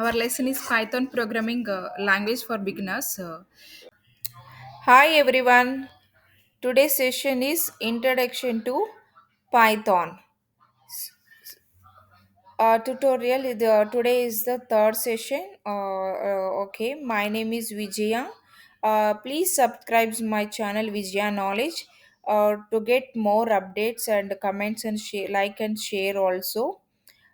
Our lesson is Python programming language for beginners. Hi everyone. Today's session is Introduction to Python. Tutorial. Today is the third session. Okay, my name is Vijaya. Please subscribe to my channel Vijaya Knowledge to get more updates and comments and share, like and share also.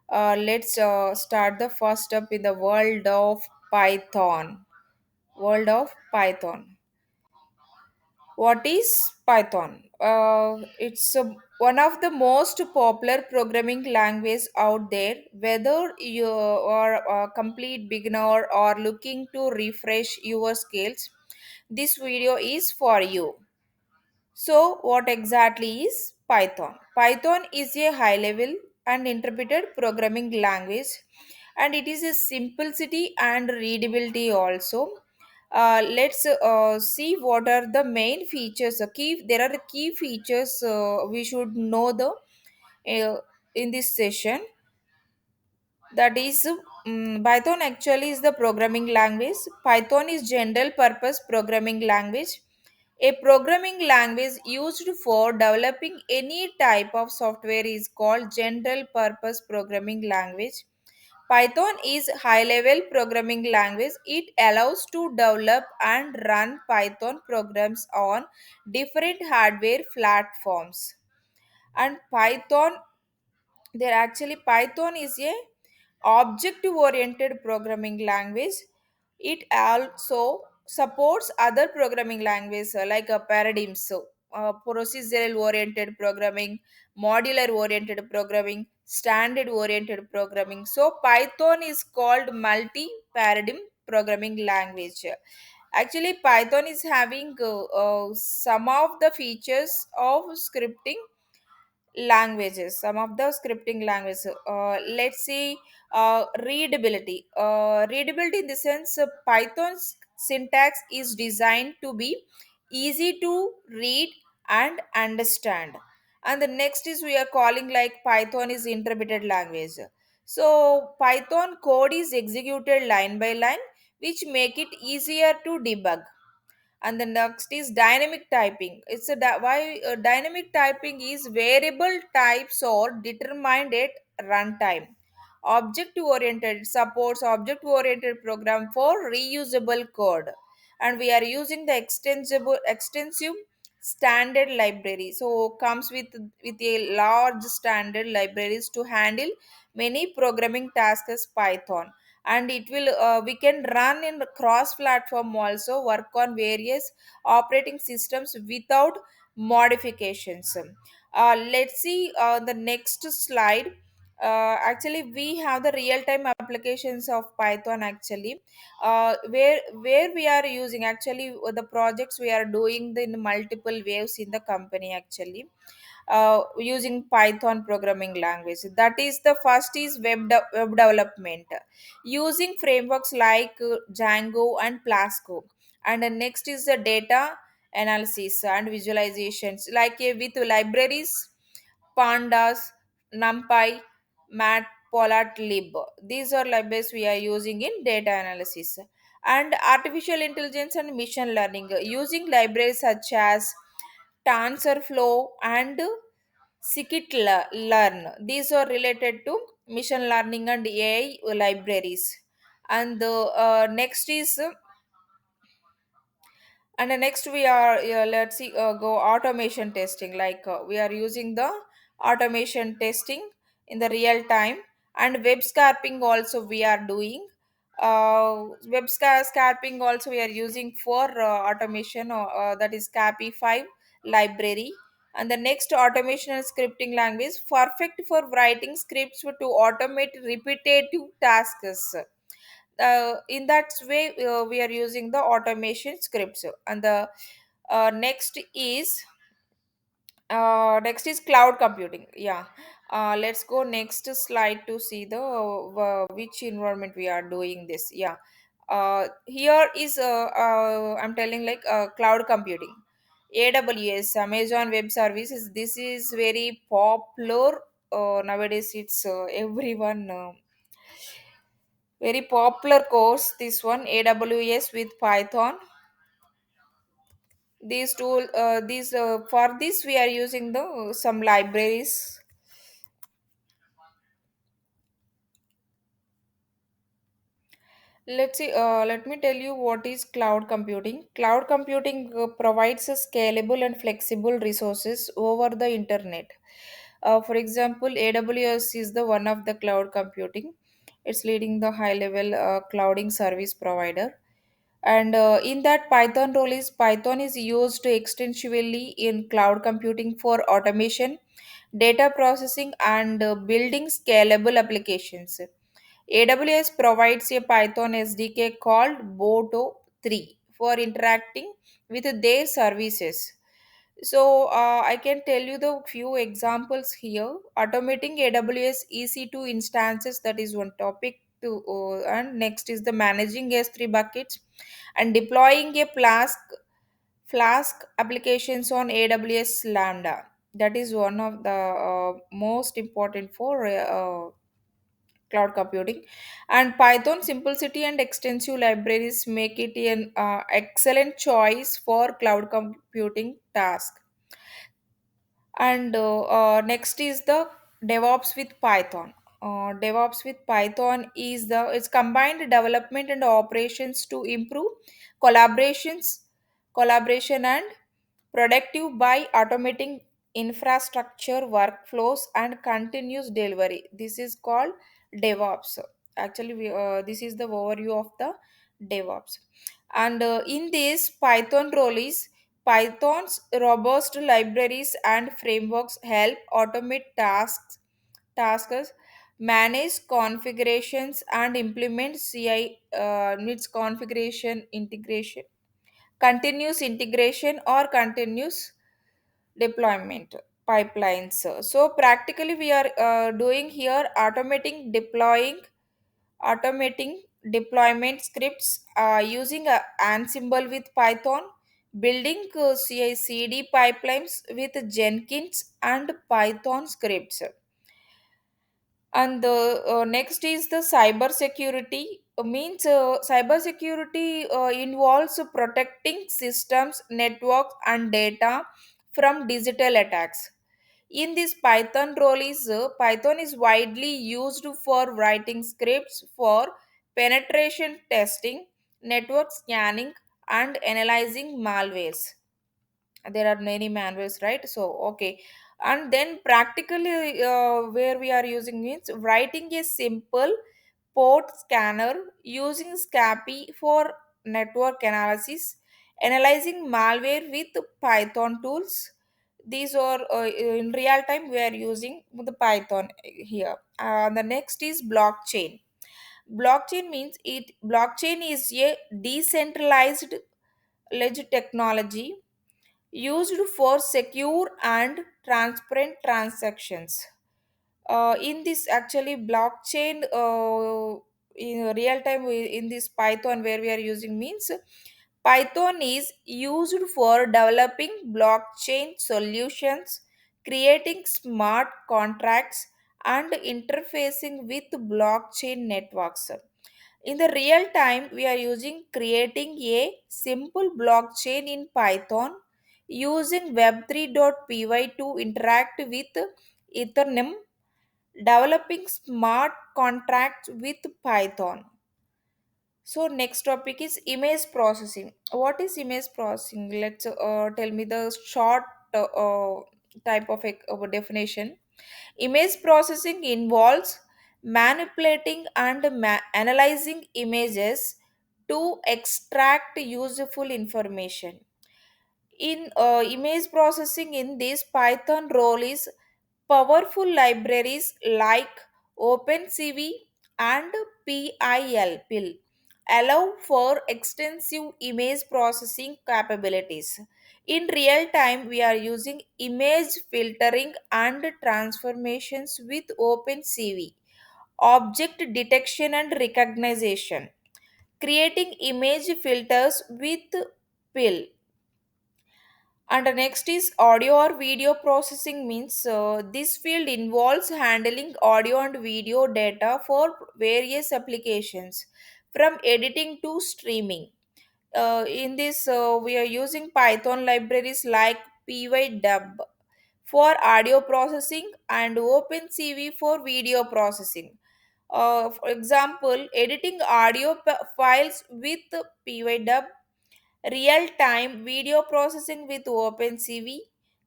Let's start the first step in the world of Python. World of Python. What is Python? One of the most popular programming languages out there. Whether you are a complete beginner or looking to refresh your skills, this video is for you. So, what exactly is Python? Python is a high level and interpreted programming language, and it is a simplicity and readability also. Let's see what are the main features. There are key features we should know in this session. That is, Python actually is the programming language. Python is general purpose programming language, a programming language used for developing any type of software is called general purpose programming language. Python is high level programming language. It allows to develop and run Python programs on different hardware platforms. And Python is a object oriented programming language. It also supports other programming languages like paradigms, procedural oriented programming, modular oriented programming, standard oriented programming. So Python is called multi paradigm programming language. Actually, Python is having some of the features of scripting languages, some of the scripting languages. Let's see. Readability in the sense, Python's syntax is designed to be easy to read and understand. And the next is we are calling like Python is interpreted language. So Python code is executed line by line, which make it easier to debug. And the next is dynamic typing. Why dynamic typing is variable types or determined at runtime. Object oriented supports object oriented program for reusable code, and we are using the extensive standard library. So comes with a large standard libraries to handle many programming tasks as Python. And it will we can run in cross platform, also work on various operating systems without modifications. Let's see the next slide. Actually, we have the real time applications of Python. Actually, where we are using, actually the projects we are doing in multiple waves in the company, actually using Python programming language. That is, the first is web development using frameworks like Django and Plasco. And the next is the data analysis and visualizations like with libraries Pandas, NumPy, Matplotlib. These are libraries we are using in data analysis. And artificial intelligence and machine learning using libraries such as TensorFlow and Scikit-learn. These are related to machine learning and AI libraries. And the next is and the next we are let's see go automation testing, like we are using the automation testing in the real time. And web scraping also we are doing. Scraping also we are using for automation, that is Capi 5 library. And the next, automation and scripting language perfect for writing scripts to automate repetitive tasks. In that way we are using the automation scripts. And the next is cloud computing. Yeah. Let's go next slide to see the which environment we are doing this. Yeah. Here is I'm telling like cloud computing. AWS, Amazon Web Services. This is very popular nowadays. It's everyone Very popular course, this one, AWS with Python. These tool these For this we are using the some libraries. Let me tell you what is cloud computing. Cloud computing provides a scalable and flexible resources over the internet. For example, AWS is the one of the cloud computing. It's leading the high level clouding service provider. And in that Python is used extensively in cloud computing for automation, data processing, and building scalable applications. AWS provides a Python SDK called Boto 3 for interacting with their services. So I can tell you the few examples here. Automating AWS EC2 instances, that is one topic. And next is the managing S3 buckets and deploying a Flask applications on AWS Lambda. That is one of the most important for cloud computing. And Python simplicity and extensive libraries make it an excellent choice for cloud computing task. And next is the DevOps with Python. DevOps with Python is the it's combined development and operations to improve collaborations, collaboration and productive by automating infrastructure workflows and continuous delivery. This is called DevOps. Actually, this is the overview of the DevOps. And in this, Python role is Python's robust libraries and frameworks help automate tasks, manage configurations, and implement CI needs configuration integration, continuous integration, or continuous deployment pipelines. So practically, we are doing here automating deployment scripts using a Ansible with Python, building CI/CD pipelines with Jenkins and Python scripts. And the next is the cyber security. Means cyber security involves protecting systems, networks, and data from digital attacks. In this Python is widely used for writing scripts for penetration testing, network scanning, and analyzing malwares. There are many manuals, right? So okay. And then practically where we are using means writing a simple port scanner using scapy for network analysis, analyzing malware with Python tools. These are in real time we are using the Python here. The next is blockchain. Blockchain is a decentralized ledger technology used for secure and transparent transactions. In this actually blockchain in real time in this Python where we are using means Python is used for developing blockchain solutions, creating smart contracts, and interfacing with blockchain networks. In the real time, we are using creating a simple blockchain in Python using web3.py to interact with Ethereum, developing smart contracts with Python. So next topic is image processing. What is image processing? Let's tell me the short type of definition. Image processing involves manipulating and analyzing images to extract useful information. In image processing, in this Python role is powerful libraries like OpenCV and PIL allow for extensive image processing capabilities. In real time, we are using image filtering and transformations with OpenCV, object detection and recognition, creating image filters with PIL. And the next is audio or video processing means this field involves handling audio and video data for various applications from editing to streaming. In this, we are using Python libraries like pydub for audio processing and OpenCV for video processing. For example, editing audio files with pydub, real time video processing with OpenCV,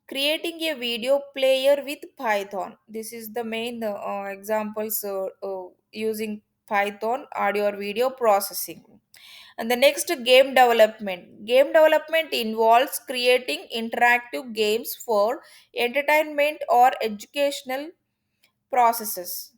creating a video player with Python. This is the main examples using Python audio or video processing. And the next, game development. Game development involves creating interactive games for entertainment or educational purposes.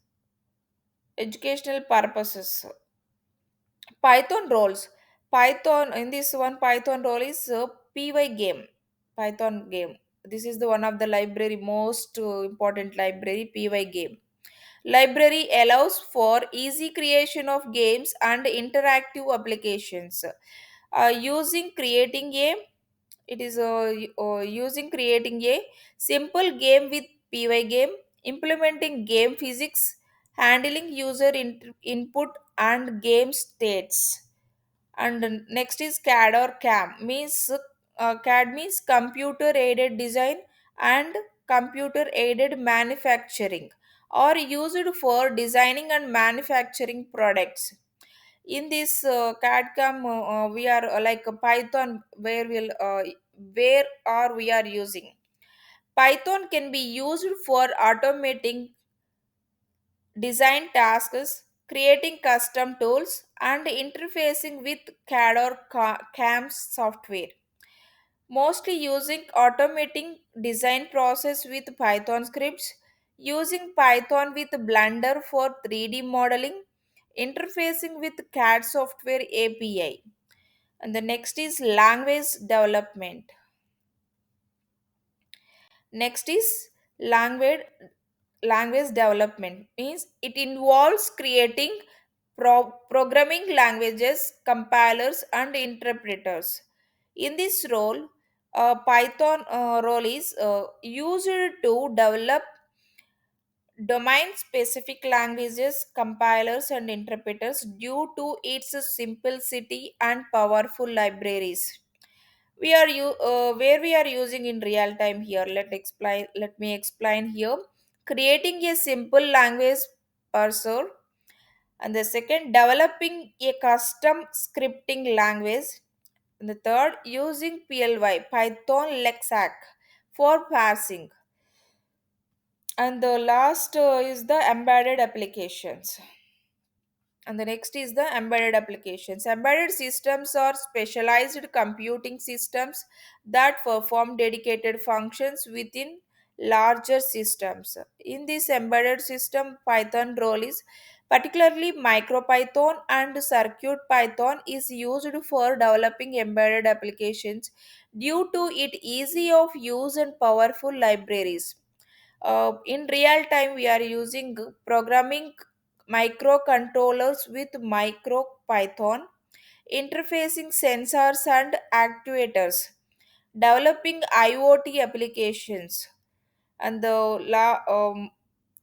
Python roles. Python in this one Python role is py game. Python game. This is the one of the library most important library, py game. Library allows for easy creation of games and interactive applications. Using creating a it is using creating a simple game with py game, implementing game physics, handling user input and game states. And next is CAD or CAM means CAD means computer aided design and computer aided manufacturing, or used for designing and manufacturing products. In this CAD CAM we are like a Python where are we are using Python can be used for automating design tasks, creating custom tools, and interfacing with CAD or CAM software. Mostly using automating design process with Python scripts, using Python with Blender for 3D modeling, interfacing with CAD software API. And the next is language development. Next is language language development means it involves creating programming languages, compilers, and interpreters. In this role, Python role is used to develop domain specific languages, compilers, and interpreters due to its simplicity and powerful libraries. Where we are using in real time here. Let me explain here. Creating a simple language parser, and the second, developing a custom scripting language, and the third, using PLY Python Lexac for parsing, and the last is the embedded applications. And the next is the embedded applications. Embedded systems are specialized computing systems that perform dedicated functions within larger systems. In this embedded system, Python role is particularly MicroPython and Circuit Python is used for developing embedded applications due to its easy of use and powerful libraries. In real time, we are using programming microcontrollers with MicroPython, interfacing sensors and actuators, developing IoT applications, and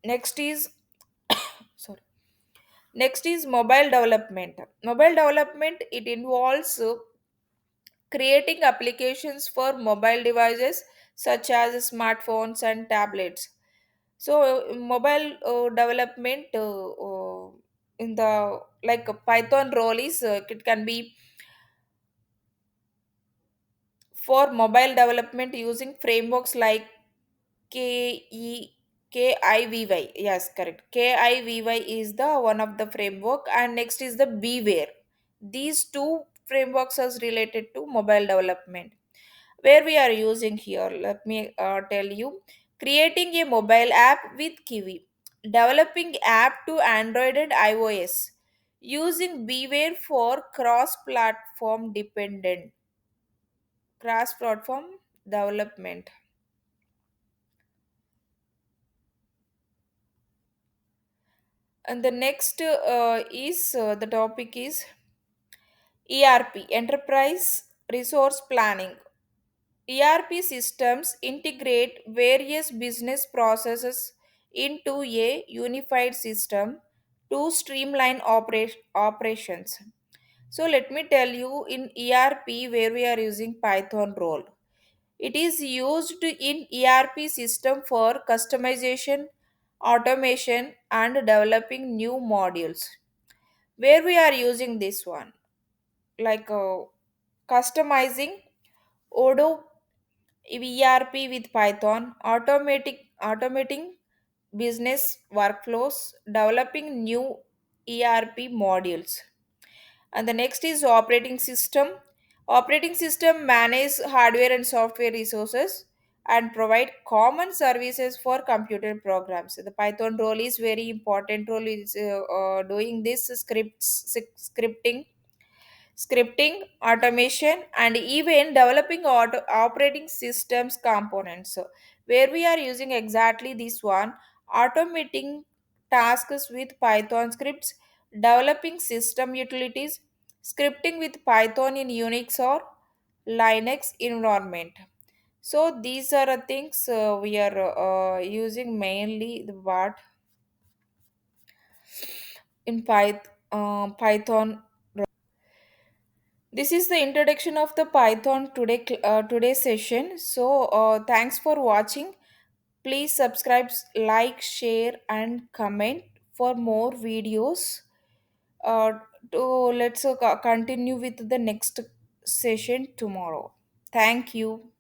next is sorry. Next is mobile development. Mobile development it involves creating applications for mobile devices such as smartphones and tablets. So mobile development in the like a Python role is it can be for mobile development using frameworks like KE KIVY. Yes, correct. KIVY is the one of the framework, and next is the Beware. These two frameworks are related to mobile development. Where we are using here, let me tell you. Creating a mobile app with Kiwi, developing app to Android and iOS, using Beware for cross platform development. And the next is the topic is ERP, Enterprise Resource Planning. ERP systems integrate various business processes into a unified system to streamline operations. So let me tell you in ERP where we are using Python role. It is used in ERP system for customization, automation and developing new modules. Where we are using this one like customizing Odoo ERP with Python, automating business workflows, developing new ERP modules. And the next is operating system. Operating system manage hardware and software resources and provide common services for computer programs. The Python role is very important role is doing this scripting, automation, and even developing operating systems components. So, where we are using exactly this one, automating tasks with Python scripts, developing system utilities, scripting with Python in Unix or Linux environment. So these are the things we are using mainly the what in Python. This is the introduction of the Python today's session. So thanks for watching. Please subscribe, like, share, and comment for more videos. Uh, to let's continue with the next session tomorrow. Thank you.